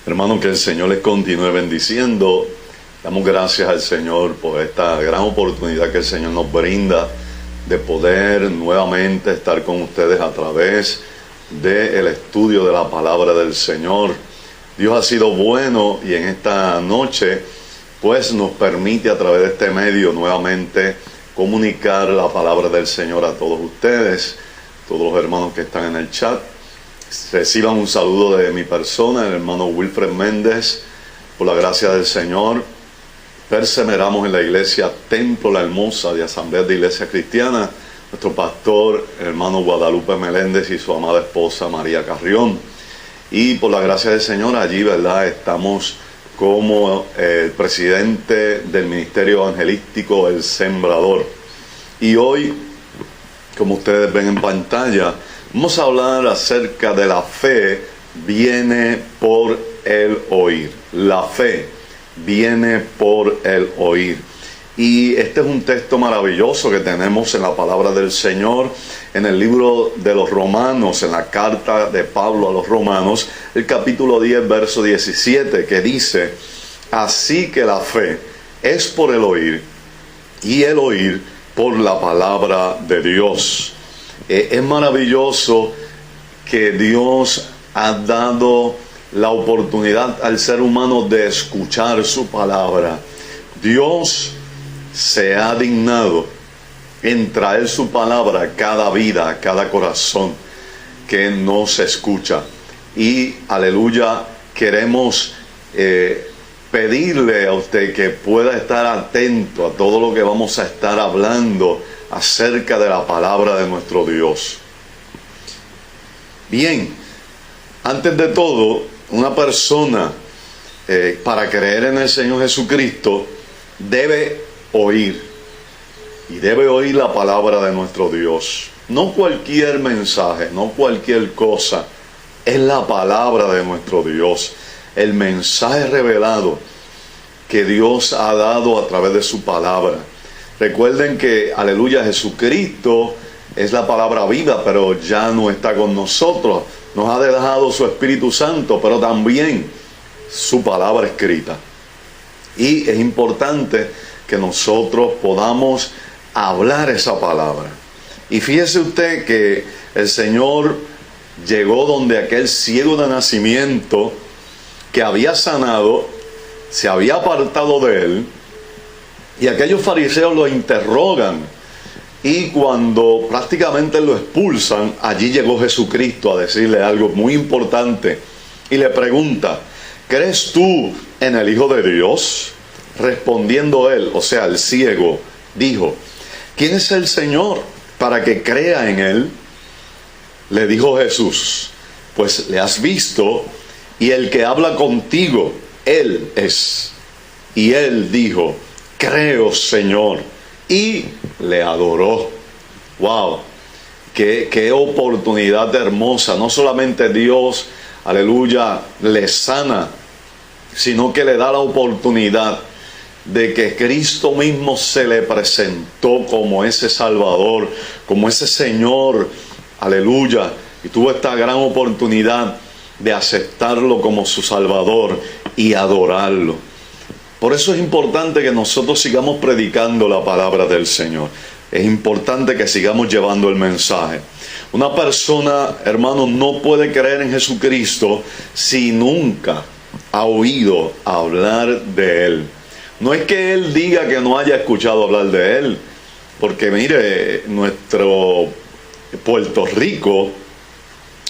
Hermano, que el Señor les continúe bendiciendo. Damos gracias al Señor por esta gran oportunidad que el Señor nos brinda de poder nuevamente estar con ustedes a través del estudio de la palabra del Señor. Dios ha sido bueno y en esta noche pues nos permite a través de este medio nuevamente comunicar la palabra del Señor a todos ustedes, todos los hermanos que están en el chat. Reciban un saludo de mi persona, el hermano Wilfred Méndez. Por la gracia del Señor, perseveramos en la iglesia Templo La Hermosa de Asamblea de Iglesia Cristiana. Nuestro pastor, el hermano Guadalupe Meléndez, y su amada esposa María Carrión. Y por la gracia del Señor, allí, ¿verdad?, estamos como el presidente del Ministerio Evangelístico El Sembrador. Y hoy, como ustedes ven en pantalla, vamos a hablar acerca de la fe viene por el oír. La fe viene por el oír. Y este es un texto maravilloso que tenemos en la palabra del Señor, en el libro de los Romanos, en la carta de Pablo a los Romanos, el capítulo 10, verso 17, que dice: así que la fe es por el oír, y el oír por la palabra de Dios. Es maravilloso que Dios ha dado la oportunidad al ser humano de escuchar su palabra. Dios se ha dignado en traer su palabra a cada vida, a cada corazón que nos escucha. Y aleluya, queremos pedirle a usted que pueda estar atento a todo lo que vamos a estar hablando acerca de la palabra de nuestro Dios. Bien, antes de todo, una persona para creer en el Señor Jesucristo debe oír, y debe oír la palabra de nuestro Dios. No cualquier mensaje, no cualquier cosa, es la palabra de nuestro Dios, el mensaje revelado que Dios ha dado a través de su palabra. Recuerden que, aleluya, Jesucristo es la palabra viva, pero ya no está con nosotros. Nos ha dejado su Espíritu Santo, pero también su palabra escrita. Y es importante que nosotros podamos hablar esa palabra. Y fíjese usted que el Señor llegó donde aquel ciego de nacimiento que había sanado, se había apartado de él, y aquellos fariseos lo interrogan, y cuando prácticamente lo expulsan, allí llegó Jesucristo a decirle algo muy importante, y le pregunta: ¿crees tú en el Hijo de Dios? Respondiendo él, o sea, el ciego, dijo: ¿quién es el Señor para que crea en él? Le dijo Jesús: pues le has visto, y el que habla contigo, él es. Y él dijo: creo, Señor, y le adoró. ¡Wow! Qué oportunidad hermosa. No solamente Dios, aleluya, le sana, sino que le da la oportunidad de que Cristo mismo se le presentó como ese Salvador, como ese Señor, aleluya, y tuvo esta gran oportunidad de aceptarlo como su Salvador y adorarlo. Por eso es importante que nosotros sigamos predicando la palabra del Señor. Es importante que sigamos llevando el mensaje. Una persona, hermano, no puede creer en Jesucristo si nunca ha oído hablar de Él. No es que Él diga que no haya escuchado hablar de Él, porque mire, nuestro Puerto Rico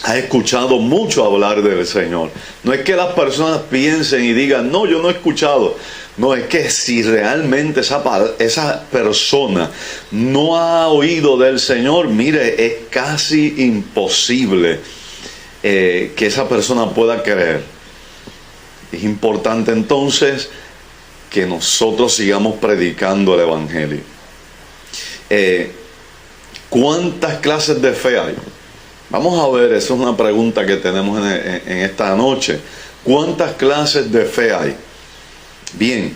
ha escuchado mucho hablar del Señor. No es que las personas piensen y digan: no, yo no he escuchado. No, es que si realmente esa persona no ha oído del Señor, mire, es casi imposible que esa persona pueda creer. Es importante entonces que nosotros sigamos predicando el Evangelio. ¿Cuántas clases de fe hay? Vamos a ver, esa es una pregunta que tenemos en esta noche. ¿Cuántas clases de fe hay? Bien,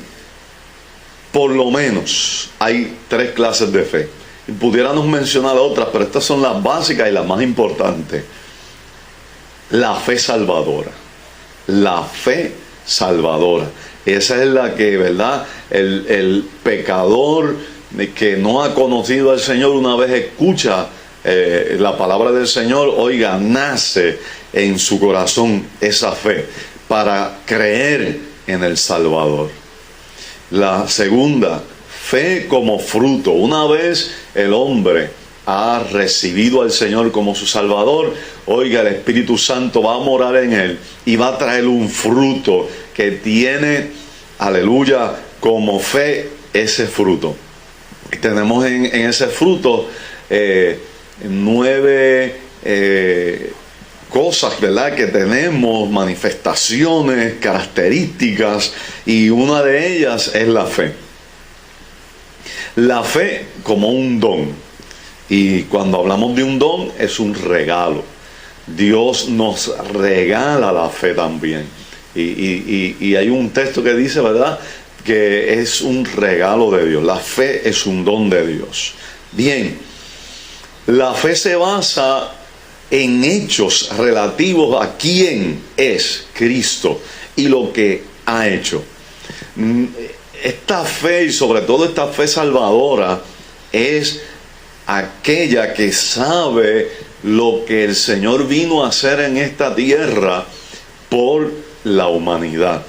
por lo menos hay 3 clases de fe. Y pudiéramos mencionar otras, pero estas son las básicas y las más importantes. La fe salvadora. la fe salvadora. Esa es la que, ¿verdad? El pecador que no ha conocido al Señor, una vez escucha la palabra del Señor, oiga, nace en su corazón esa fe para creer en el Salvador. La segunda, fe como fruto. Una vez el hombre ha recibido al Señor como su Salvador, oiga, el Espíritu Santo va a morar en él y va a traer un fruto que tiene, aleluya, como fe ese fruto. Tenemos en ese fruto 9 cosas, ¿verdad?, que tenemos, manifestaciones, características, y una de ellas es la fe. La fe como un don. Y cuando hablamos de un don, es un regalo. Dios nos regala la fe también. Y hay un texto que dice, ¿verdad?, que es un regalo de Dios. La fe es un don de Dios. Bien, la fe se basa en hechos relativos a quién es Cristo y lo que ha hecho. Esta fe, y sobre todo esta fe salvadora, es aquella que sabe lo que el Señor vino a hacer en esta tierra por la humanidad.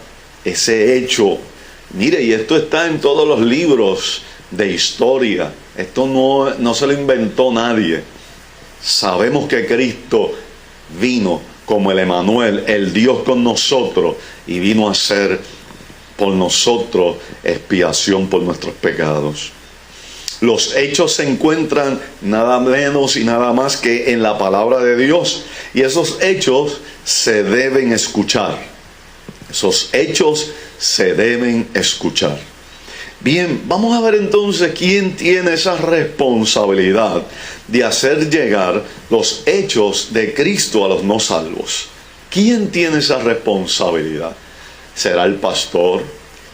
Ese hecho, mire, y esto está en todos los libros de historia. Esto no se lo inventó nadie. Sabemos que Cristo vino como el Emanuel, el Dios con nosotros, y vino a ser por nosotros expiación por nuestros pecados. Los hechos se encuentran nada menos y nada más que en la palabra de Dios, y esos hechos se deben escuchar. Esos hechos se deben escuchar. Bien, vamos a ver entonces quién tiene esa responsabilidad de hacer llegar los hechos de Cristo a los no salvos. ¿Quién tiene esa responsabilidad? ¿Será el pastor?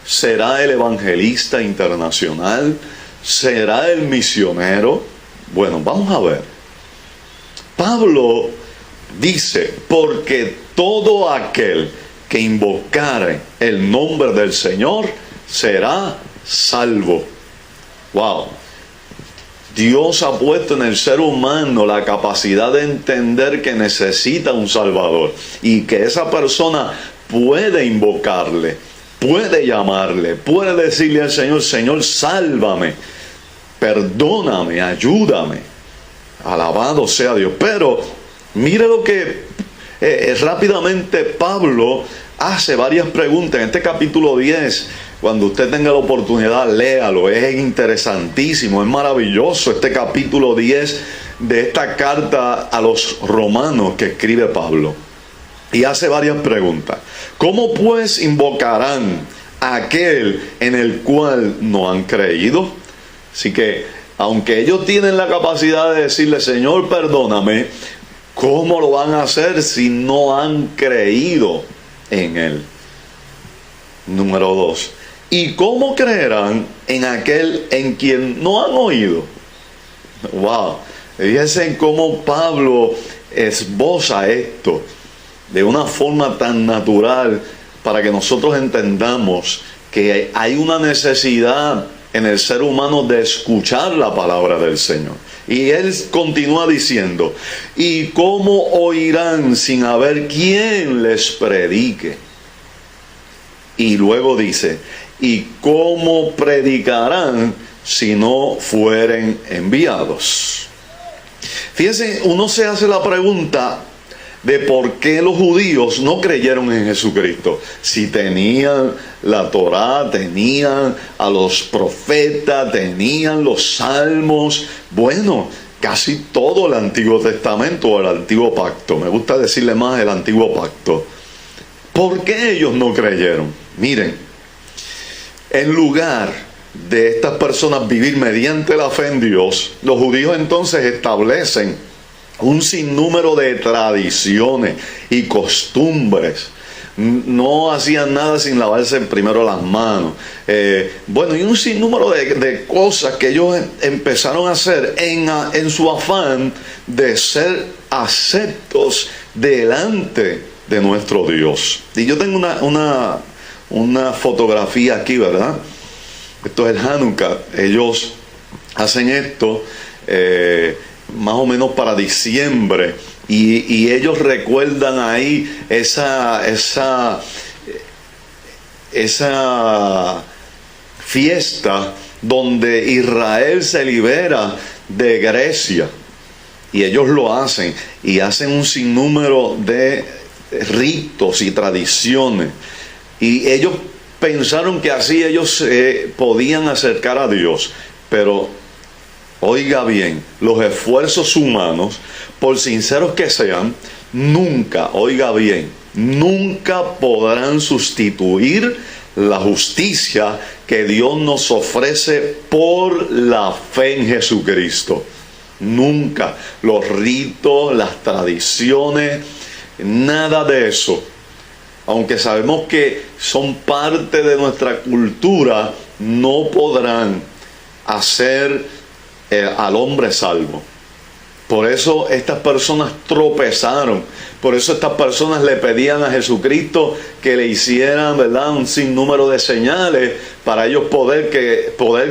¿Será el evangelista internacional? ¿Será el misionero? Bueno, vamos a ver. Pablo dice, porque todo aquel que invocare el nombre del Señor será salvo. Wow. Dios ha puesto en el ser humano la capacidad de entender que necesita un Salvador y que esa persona puede invocarle, puede llamarle, puede decirle al Señor, Señor, sálvame, perdóname, ayúdame. Alabado sea Dios. Pero mire lo que rápidamente Pablo hace varias preguntas en este capítulo 10. Cuando usted tenga la oportunidad, léalo. Es interesantísimo, es maravilloso este capítulo 10 de esta carta a los romanos que escribe Pablo. Y hace varias preguntas. ¿Cómo pues invocarán a aquel en el cual no han creído? Así que, aunque ellos tienen la capacidad de decirle, Señor, perdóname, ¿cómo lo van a hacer si no han creído en Él? Número 2. ¿Y cómo creerán en aquel en quien no han oído? Wow. Fíjense en cómo Pablo esboza esto de una forma tan natural para que nosotros entendamos que hay una necesidad en el ser humano de escuchar la palabra del Señor. Y él continúa diciendo, ¿y cómo oirán sin haber quien les predique? Y luego dice, ¿y cómo predicarán si no fueren enviados? Fíjense, uno se hace la pregunta de por qué los judíos no creyeron en Jesucristo. Si tenían la Torá, tenían a los profetas, tenían los salmos, bueno, casi todo el Antiguo Testamento, el Antiguo Pacto. Me gusta decirle más el Antiguo Pacto. ¿Por qué ellos no creyeron? Miren, en lugar de estas personas vivir mediante la fe en Dios, los judíos entonces establecen un sinnúmero de tradiciones y costumbres. No hacían nada sin lavarse primero las manos. Bueno, y un sinnúmero de cosas que ellos empezaron a hacer en su afán de ser aceptos delante de nuestro Dios. Y yo tengo una fotografía aquí, ¿verdad? Esto es el Hanukkah. Ellos hacen esto más o menos para diciembre. Y ellos recuerdan ahí esa fiesta donde Israel se libera de Grecia. Y ellos lo hacen, y hacen un sinnúmero de ritos y tradiciones. Y ellos pensaron que así ellos podían acercar a Dios. Pero, oiga bien, los esfuerzos humanos, por sinceros que sean, nunca, oiga bien, nunca podrán sustituir la justicia que Dios nos ofrece por la fe en Jesucristo. Nunca. Los ritos, las tradiciones, nada de eso. Aunque sabemos que son parte de nuestra cultura, no podrán hacer al hombre salvo. Por eso estas personas tropezaron. Por eso estas personas le pedían a Jesucristo que le hicieran, ¿verdad?, un sinnúmero de señales para ellos poder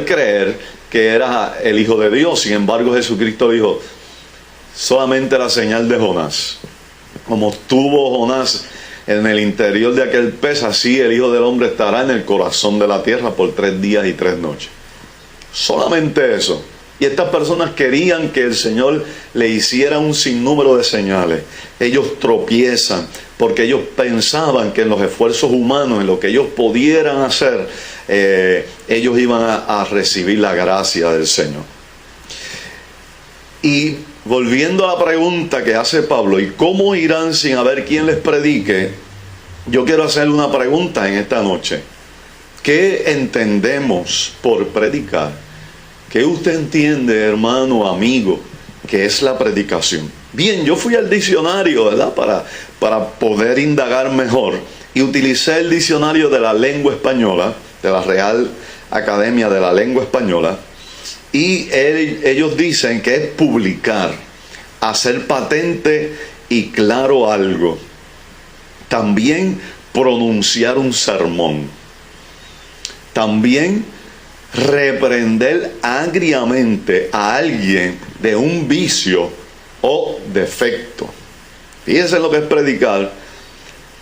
creer que era el Hijo de Dios. Sin embargo, Jesucristo dijo: solamente la señal de Jonás. Como estuvo Jonás en el interior de aquel pez, así el Hijo del Hombre estará en el corazón de la tierra por 3 días y 3 noches. Solamente eso. Y estas personas querían que el Señor le hiciera un sinnúmero de señales. Ellos tropiezan porque ellos pensaban que en los esfuerzos humanos, en lo que ellos pudieran hacer, ellos iban a recibir la gracia del Señor. Y volviendo a la pregunta que hace Pablo, ¿y cómo irán sin haber quien les predique? Yo quiero hacerle una pregunta en esta noche. ¿Qué entendemos por predicar? ¿Qué usted entiende, hermano, amigo, que es la predicación? Bien, yo fui al diccionario, ¿verdad?, para poder indagar mejor, y utilicé el diccionario de la lengua española, de la Real Academia de la Lengua Española, y ellos dicen que es publicar, hacer patente y claro algo. También pronunciar un sermón. También reprender agriamente a alguien de un vicio o defecto. Fíjense lo que es predicar.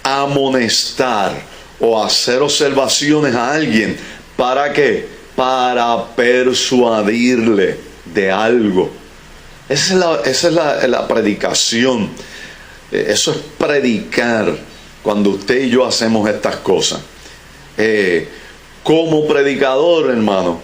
Amonestar o hacer observaciones a alguien. ¿Para qué? Para persuadirle de algo. Esa es la predicación. Eso es predicar cuando usted y yo hacemos estas cosas. Como predicador, hermano,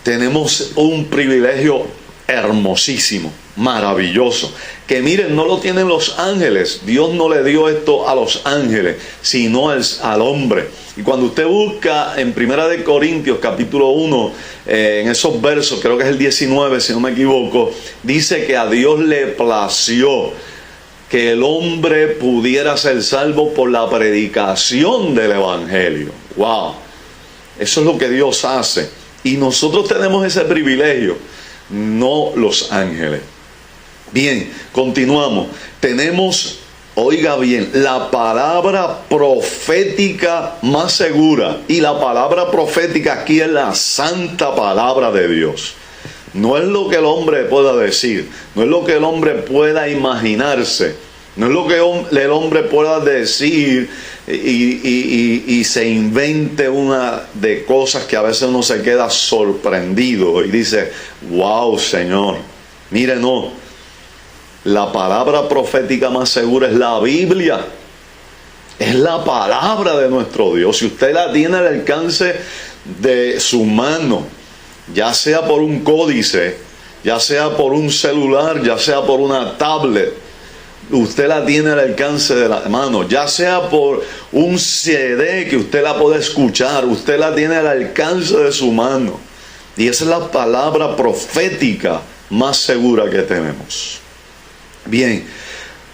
tenemos un privilegio hermosísimo, maravilloso, que miren, no lo tienen los ángeles. Dios no le dio esto a los ángeles, sino al hombre. Y cuando usted busca en 1 Corintios capítulo 1, en esos versos, creo que es el 19 si no me equivoco, dice que a Dios le plació que el hombre pudiera ser salvo por la predicación del evangelio. ¡Wow! Eso es lo que Dios hace. Y nosotros tenemos ese privilegio, no los ángeles. Bien, continuamos. Tenemos, oiga bien, la palabra profética más segura. Y la palabra profética aquí es la santa palabra de Dios. No es lo que el hombre pueda decir, no es lo que el hombre pueda imaginarse, no es lo que el hombre pueda decir y se invente una de cosas que a veces uno se queda sorprendido y dice: wow, Señor. Mire, no, la palabra profética más segura es la Biblia. Es la palabra de nuestro Dios. Si usted la tiene al alcance de su mano, ya sea por un códice, ya sea por un celular, ya sea por una tablet, usted la tiene al alcance de la mano, ya sea por un CD que usted la puede escuchar, usted la tiene al alcance de su mano. Y esa es la palabra profética más segura que tenemos. Bien,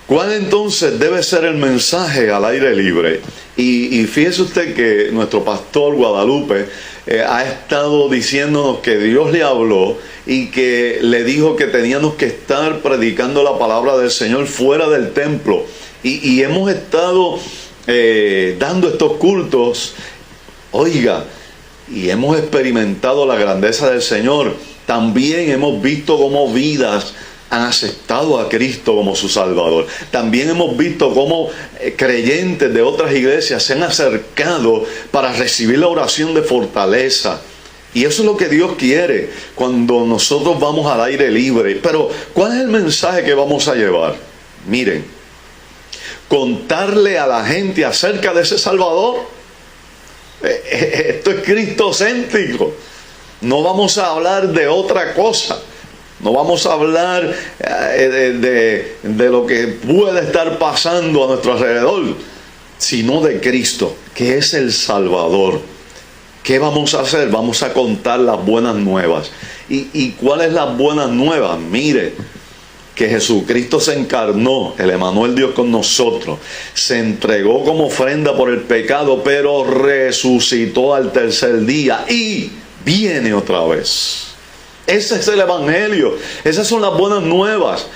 ¿cuál entonces debe ser el mensaje al aire libre? Y fíjese usted que nuestro pastor Guadalupe ha estado diciéndonos que Dios le habló y que le dijo que teníamos que estar predicando la palabra del Señor fuera del templo y hemos estado dando estos cultos, oiga, y hemos experimentado la grandeza del Señor. También hemos visto cómo vidas han aceptado a Cristo como su Salvador. También hemos visto cómo creyentes de otras iglesias se han acercado para recibir la oración de fortaleza. Y eso es lo que Dios quiere cuando nosotros vamos al aire libre. Pero ¿cuál es el mensaje que vamos a llevar? Miren, contarle a la gente acerca de ese Salvador. Esto es cristocéntrico. No vamos a hablar de otra cosa. No vamos a hablar de lo que puede estar pasando a nuestro alrededor, sino de Cristo, que es el Salvador. ¿Qué vamos a hacer? Vamos a contar las buenas nuevas. ¿Y cuáles las buenas nuevas? Mire, que Jesucristo se encarnó, el Emmanuel, Dios con nosotros, se entregó como ofrenda por el pecado, pero resucitó al tercer día y viene otra vez. Ese es el Evangelio. Esas son las buenas nuevas.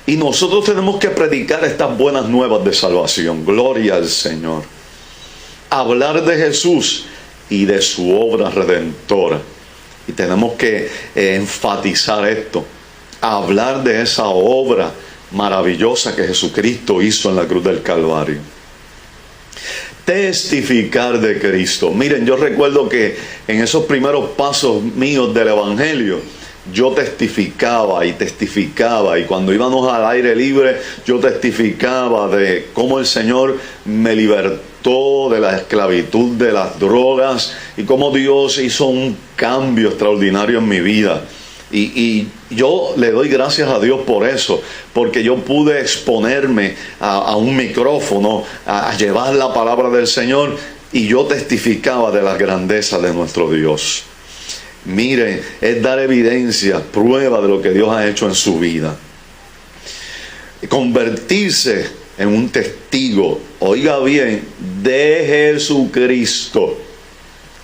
Y nosotros tenemos que predicar estas buenas nuevas de salvación. Gloria al Señor. Hablar de Jesús y de su obra redentora. Y tenemos que enfatizar esto. Hablar de esa obra maravillosa que Jesucristo hizo en la cruz del Calvario. Testificar de Cristo. Miren, yo recuerdo que en esos primeros pasos míos del Evangelio, yo testificaba, y cuando íbamos al aire libre, yo testificaba de cómo el Señor me libertó de la esclavitud de las drogas y cómo Dios hizo un cambio extraordinario en mi vida. Y yo le doy gracias a Dios por eso, porque yo pude exponerme a un micrófono, a llevar la palabra del Señor, y yo testificaba de las grandezas de nuestro Dios. Miren, es dar evidencia, prueba de lo que Dios ha hecho en su vida. Convertirse en un testigo, oiga bien, de Jesucristo.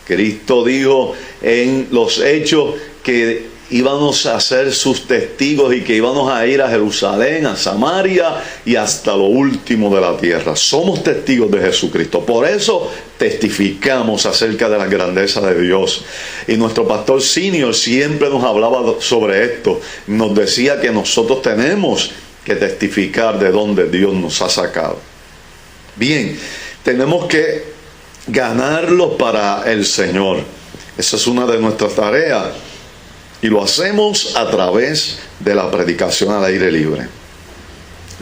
Cristo dijo en los Hechos que íbamos a ser sus testigos y que íbamos a ir a Jerusalén, a Samaria y hasta lo último de la tierra. Somos testigos de Jesucristo. Por eso testificamos acerca de la grandeza de Dios. Y nuestro pastor senior siempre nos hablaba sobre esto. Nos decía que nosotros tenemos que testificar de dónde Dios nos ha sacado. Bien, tenemos que ganarlos para el Señor. Esa es una de nuestras tareas. Y lo hacemos a través de la predicación al aire libre.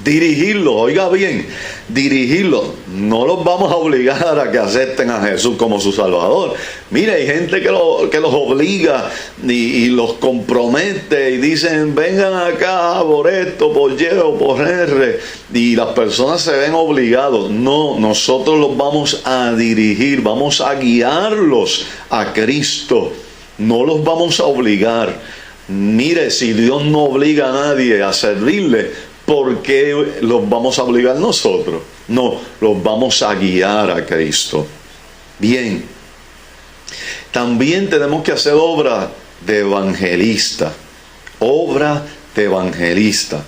Dirigirlos, oiga bien, dirigirlos. No los vamos a obligar a que acepten a Jesús como su Salvador. Mire, hay gente que los obliga y los compromete y dicen, vengan acá por esto, por Y o por R. Y las personas se ven obligados. No, nosotros los vamos a dirigir, vamos a guiarlos a Cristo. No los vamos a obligar. Mire, si Dios no obliga a nadie a servirle, ¿por qué los vamos a obligar nosotros? No, los vamos a guiar a Cristo. Bien, también tenemos que hacer obra de evangelista. Obra de evangelista.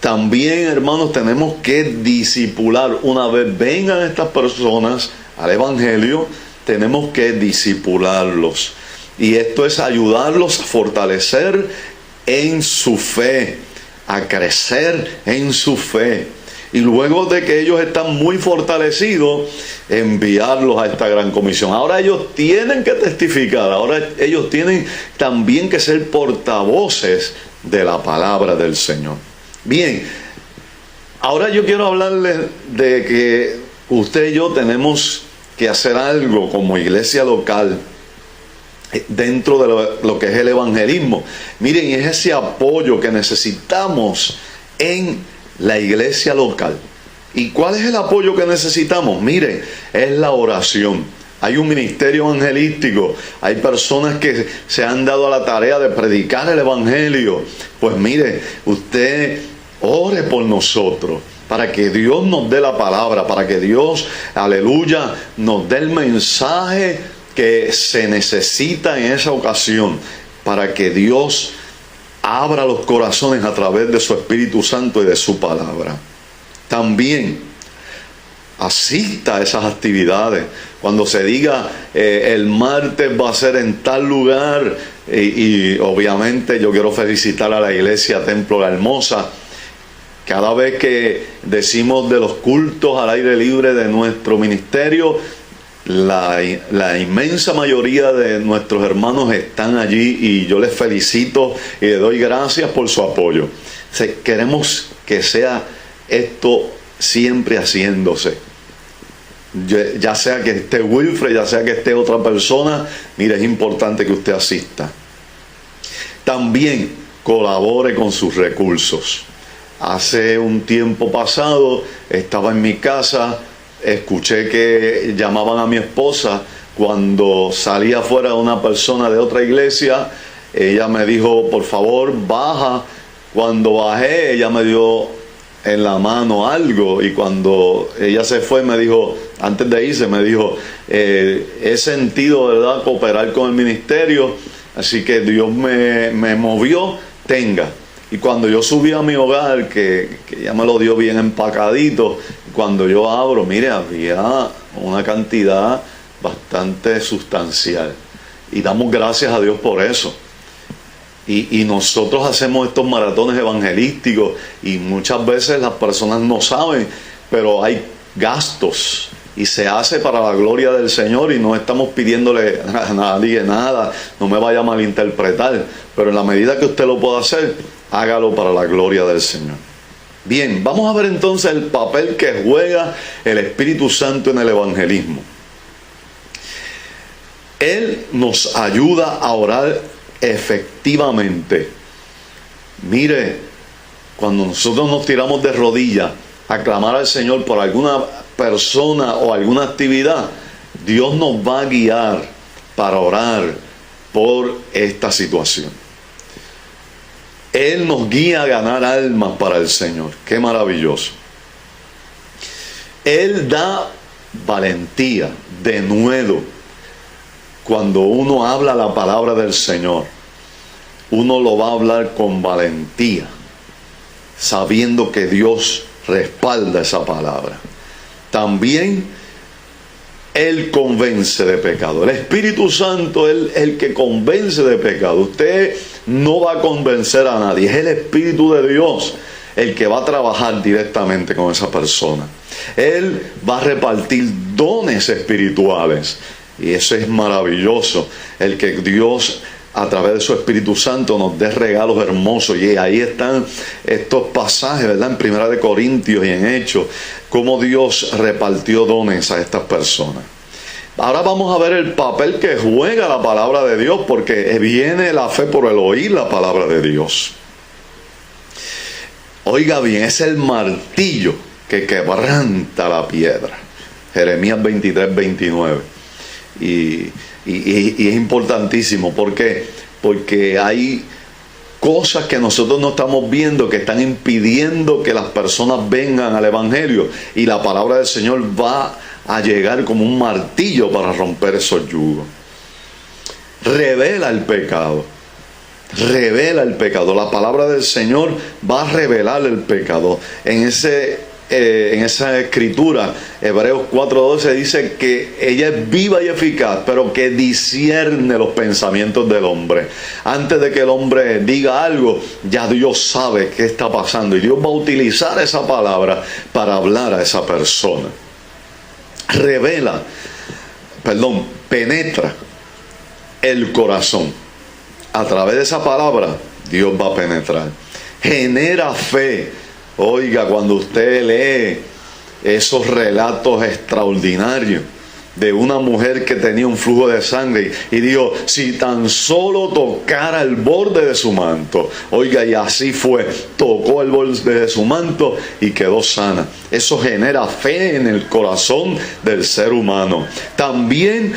También, hermanos, tenemos que discipular. Una vez vengan estas personas al Evangelio, tenemos que discipularlos. Y esto es ayudarlos a fortalecer en su fe, a crecer en su fe. Y luego de que ellos están muy fortalecidos, enviarlos a esta gran comisión. Ahora ellos tienen que testificar, ahora ellos tienen también que ser portavoces de la palabra del Señor. Bien, ahora yo quiero hablarles de que usted y yo tenemos que hacer algo como iglesia local dentro de lo que es el evangelismo. Miren, es ese apoyo que necesitamos en la iglesia local. ¿Y cuál es el apoyo que necesitamos? Miren, es la oración. Hay un ministerio evangelístico, hay personas que se han dado a la tarea de predicar el evangelio. Pues mire, usted ore por nosotros, para que Dios nos dé la palabra, para que Dios, aleluya, nos dé el mensaje que se necesita en esa ocasión, para que Dios abra los corazones a través de su Espíritu Santo y de su palabra. También asista a esas actividades. Cuando se diga el martes va a ser en tal lugar, y obviamente yo quiero felicitar a la iglesia Templo La Hermosa. Cada vez que decimos de los cultos al aire libre de nuestro ministerio, la inmensa mayoría de nuestros hermanos están allí y yo les felicito y les doy gracias por su apoyo. Queremos que sea esto siempre haciéndose. Ya sea que esté Wilfred, ya sea que esté otra persona, mire, es importante que usted asista. También colabore con sus recursos. Hace un tiempo pasado estaba en mi casa, escuché que llamaban a mi esposa cuando salía fuera una persona de otra iglesia. Ella me dijo, por favor, baja. Cuando bajé, ella me dio en la mano algo, y cuando ella se fue me dijo, antes de irse me dijo, he sentido, ¿verdad?, cooperar con el ministerio, así que Dios me movió, tenga. Y cuando yo subí a mi hogar, que ya me lo dio bien empacadito, cuando yo abro, mire, había una cantidad bastante sustancial, y damos gracias a Dios por eso. Y nosotros hacemos estos maratones evangelísticos y muchas veces las personas no saben, pero hay gastos y se hace para la gloria del Señor, y no estamos pidiéndole a nadie nada, no me vaya a malinterpretar, pero en la medida que usted lo pueda hacer, hágalo para la gloria del Señor. Bien, vamos a ver entonces el papel que juega el Espíritu Santo en el evangelismo. Él nos ayuda a orar efectivamente. Mire, cuando nosotros nos tiramos de rodillas a clamar al Señor por alguna persona o alguna actividad, Dios nos va a guiar para orar por esta situación. Él nos guía a ganar almas para el Señor. Qué maravilloso. Él da valentía, denuedo. Cuando uno habla la palabra del Señor, uno lo va a hablar con valentía, sabiendo que Dios respalda esa palabra. También Él convence de pecado. El Espíritu Santo es el que convence de pecado. Usted no va a convencer a nadie. Es el Espíritu de Dios el que va a trabajar directamente con esa persona. Él va a repartir dones espirituales. Y eso es maravilloso, el que Dios a través de su Espíritu Santo nos dé regalos hermosos. Y ahí están estos pasajes, ¿verdad?, en Primera de Corintios y en Hechos, cómo Dios repartió dones a estas personas. Ahora vamos a ver el papel que juega la palabra de Dios, porque viene la fe por el oír la palabra de Dios. Oiga bien, es el martillo que quebranta la piedra. Jeremías 23, 29. Y es importantísimo. ¿Por qué? Porque hay cosas que nosotros no estamos viendo que están impidiendo que las personas vengan al Evangelio, y la palabra del Señor va a llegar como un martillo para romper esos yugos. Revela el pecado. Revela el pecado. La palabra del Señor va a revelar el pecado. En esa escritura, Hebreos 4:12 dice que ella es viva y eficaz, pero que discierne los pensamientos del hombre. Antes de que el hombre diga algo, ya Dios sabe qué está pasando, y Dios va a utilizar esa palabra para hablar a esa persona. Penetra el corazón. A través de esa palabra, Dios va a penetrar. Genera fe. Oiga, cuando usted lee esos relatos extraordinarios de una mujer que tenía un flujo de sangre y dijo, si tan solo tocara el borde de su manto. Oiga, y así fue, tocó el borde de su manto y quedó sana. Eso genera fe en el corazón del ser humano. También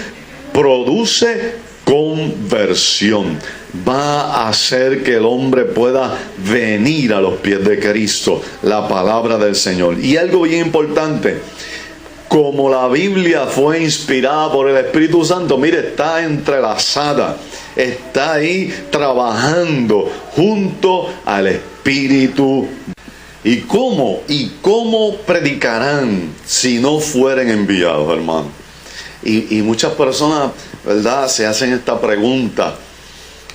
produce conversión. Va a hacer que el hombre pueda venir a los pies de Cristo, la palabra del Señor. Y algo bien importante, como la Biblia fue inspirada por el Espíritu Santo, mire, está entrelazada, está ahí trabajando junto al Espíritu. ¿Y cómo? ¿Y cómo predicarán si no fueren enviados, hermano? Y muchas personas, ¿verdad?, se hacen esta pregunta.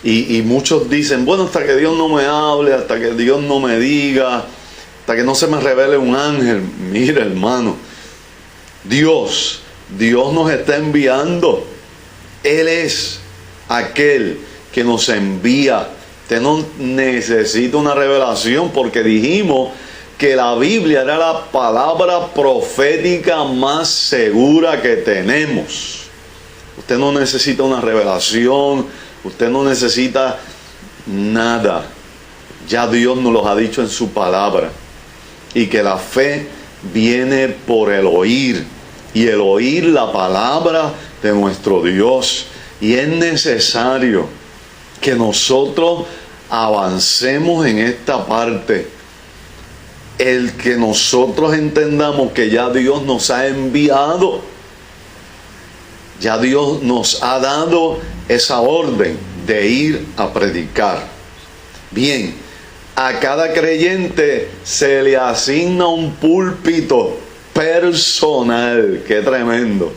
Y muchos dicen, bueno, hasta que Dios no me hable, hasta que Dios no me diga, hasta que no se me revele un ángel. Mira, hermano, Dios nos está enviando. Él es aquel que nos envía. Usted no necesita una revelación, porque dijimos que la Biblia era la palabra profética más segura que tenemos. Usted no necesita una revelación, usted no necesita nada. Ya Dios nos lo ha dicho en su palabra. Y que la fe viene por el oír. Y el oír la palabra de nuestro Dios. Y es necesario que nosotros avancemos en esta parte. El que nosotros entendamos que ya Dios nos ha enviado. Ya Dios nos ha dado esa orden de ir a predicar. Bien, a cada creyente se le asigna un púlpito personal. ¡Qué tremendo!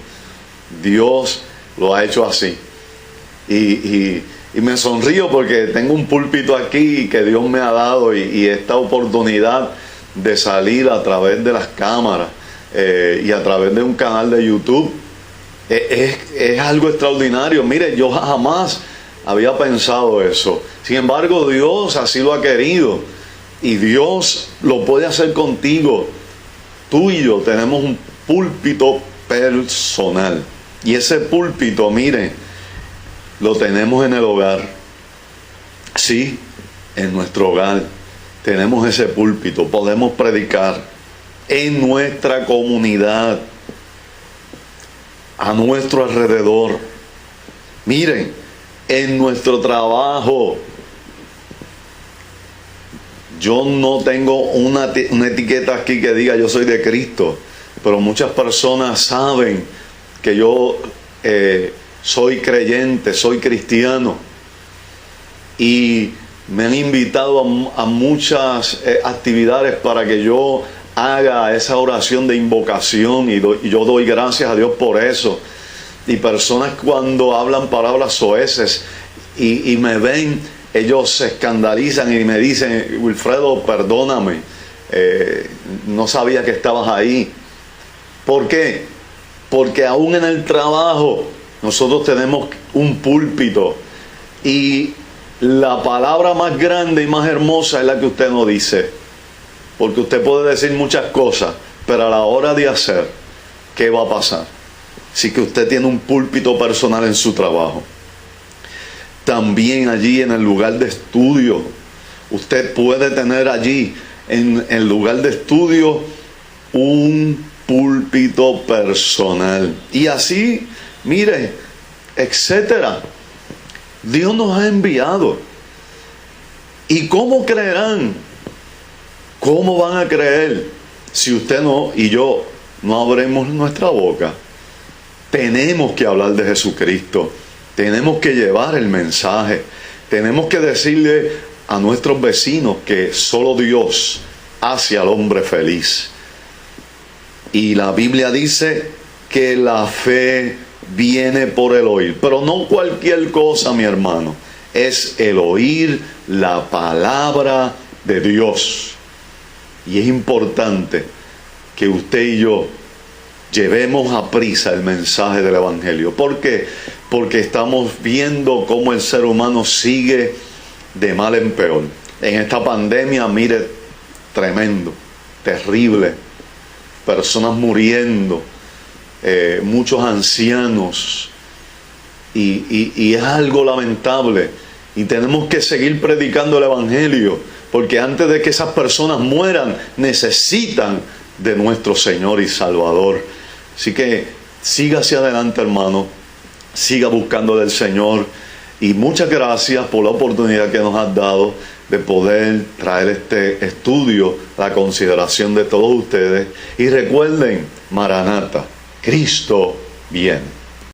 Dios lo ha hecho así. Y me sonrío porque tengo un púlpito aquí que Dios me ha dado, y esta oportunidad de salir a través de las cámaras y a través de un canal de YouTube es algo extraordinario. Mire, yo jamás había pensado eso. Sin embargo, Dios así lo ha querido, y Dios lo puede hacer contigo. Tú y yo tenemos un púlpito personal, y ese púlpito, mire, lo tenemos en el hogar. Sí, en nuestro hogar tenemos ese púlpito. Podemos predicar en nuestra comunidad, a nuestro alrededor. Miren, en nuestro trabajo. Yo no tengo una etiqueta aquí que diga yo soy de Cristo, pero muchas personas saben que yo soy creyente, soy cristiano, y me han invitado a muchas actividades para que yo haga esa oración de invocación, y yo doy gracias a Dios por eso. Y personas, cuando hablan palabras soeces y me ven, ellos se escandalizan y me dicen: Wilfredo, perdóname, no sabía que estabas ahí. ¿Por qué? Porque aún en el trabajo nosotros tenemos un púlpito, y la palabra más grande y más hermosa es la que usted no dice. Porque usted puede decir muchas cosas, pero a la hora de hacer, ¿qué va a pasar? Si que usted tiene un púlpito personal en su trabajo. También allí en el lugar de estudio, usted puede tener allí en el lugar de estudio un púlpito personal. Y así, mire, etcétera. Dios nos ha enviado. ¿Y cómo creerán? ¿Cómo van a creer si usted no y yo no abrimos nuestra boca? Tenemos que hablar de Jesucristo. Tenemos que llevar el mensaje. Tenemos que decirle a nuestros vecinos que solo Dios hace al hombre feliz. Y la Biblia dice que la fe viene por el oír. Pero no cualquier cosa, mi hermano. Es el oír la palabra de Dios. Y es importante que usted y yo llevemos a prisa el mensaje del Evangelio. ¿Por qué? Porque estamos viendo cómo el ser humano sigue de mal en peor. En esta pandemia, mire, tremendo, terrible. Personas muriendo, muchos ancianos. Y es algo lamentable. Y tenemos que seguir predicando el Evangelio, porque antes de que esas personas mueran, necesitan de nuestro Señor y Salvador. Así que siga hacia adelante, hermano. Siga buscando del Señor. Y muchas gracias por la oportunidad que nos has dado de poder traer este estudio a la consideración de todos ustedes. Y recuerden, Maranata, Cristo viene.